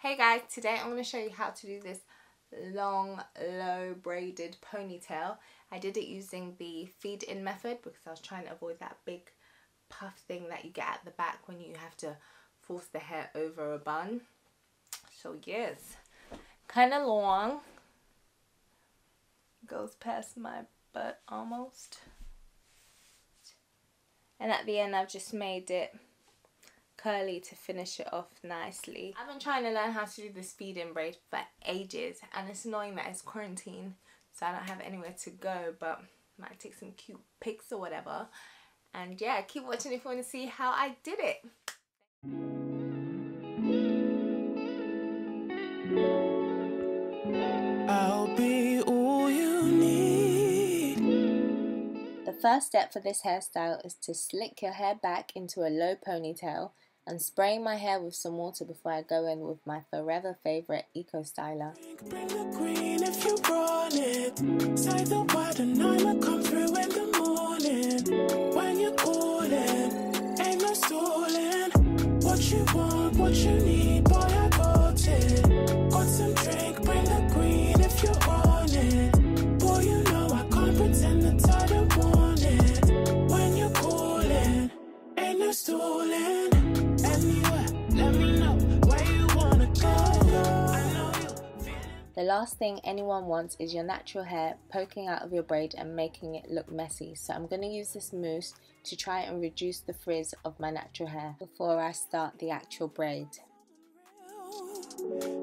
Hey guys, today I'm going to show you how to do this long, low braided ponytail. I did it using the feed-in method because I was trying to avoid that big puff thing that you get at the back when you have to force the hair over a bun. So yes, kind of long. Goes past my butt almost. And at the end I've just made it curly to finish it off nicely. I've been trying to learn how to do this feed-in braid for ages, and it's annoying that it's quarantine so I don't have anywhere to go, but I might take some cute pics or whatever. And yeah, keep watching if you want to see how I did it. I'll be all you need. The first step for this hairstyle is to slick your hair back into a low ponytail and spraying my hair with some water before I go in with my forever favourite eco styler. Bring the green if you want it. Say the word and I'ma come through in the morning. When you're calling, ain't no stalling. What you want, what you need, boy, I got it. Got some drink, bring the green if you want it. Boy, you know I can't pretend that I don't want it. When you're calling, ain't no stalling. The last thing anyone wants is your natural hair poking out of your braid and making it look messy, so I'm going to use this mousse to try and reduce the frizz of my natural hair before I start the actual braid.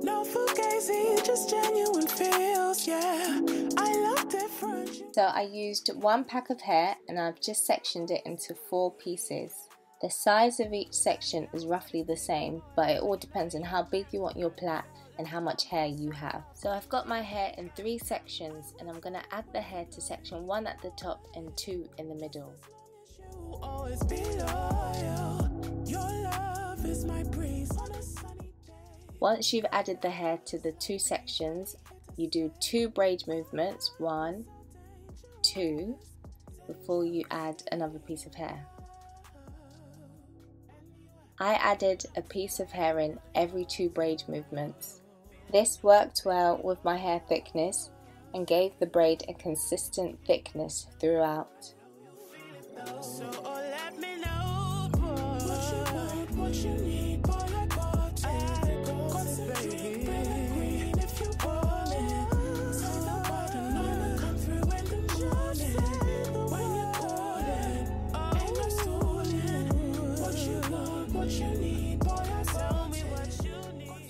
No fugazi, just genuine feels, yeah. I love different. So I used one pack of hair and I've just sectioned it into 4 pieces. The size of each section is roughly the same, but it all depends on how big you want your plait and how much hair you have. So I've got my hair in 3 sections and I'm going to add the hair to section 1 at the top and 2 in the middle. Once you've added the hair to the 2 sections, you do 2 braid movements, 1, 2, before you add another piece of hair. I added a piece of hair in every 2 braid movements. This worked well with my hair thickness and gave the braid a consistent thickness throughout.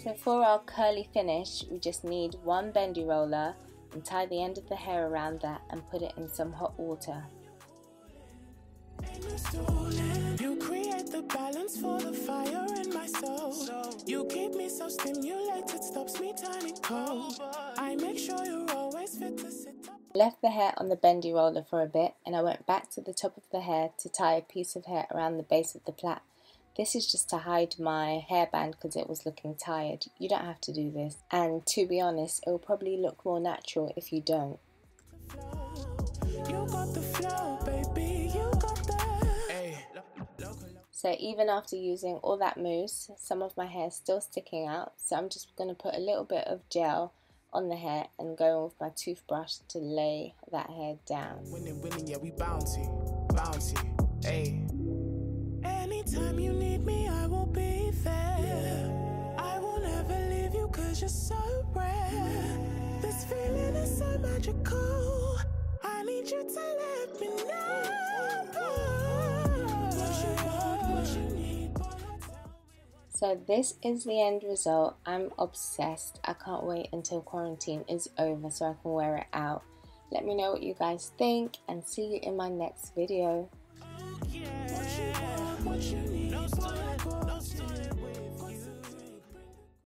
So for our curly finish, we just need 1 bendy roller and tie the end of the hair around that and put it in some hot water. You create the balance for the fire in my soul. You keep me so stimulated, stops me turning cold. I make sure you're always fit to sit up. Left the hair on the bendy roller for a bit and I went back to the top of the hair to tie a piece of hair around the base of the plait. This is just to hide my hairband because it was looking tired. You don't have to do this. And to be honest, it will probably look more natural if you don't. You got the flow, baby. You got the... So even after using all that mousse, some of my hair is still sticking out. So I'm just going to put a little bit of gel on the hair and go in with my toothbrush to lay that hair down. Winning, yeah, we bouncy, hey. Anytime you need me, I will be there. I will never leave you cause you're so rare. This feeling is so magical. I need you to let me know. What you need, boy, So this is the end result. I'm obsessed. I can't wait until quarantine is over so I can wear it out. Let me know what you guys think and see you in my next video. What you need, no story.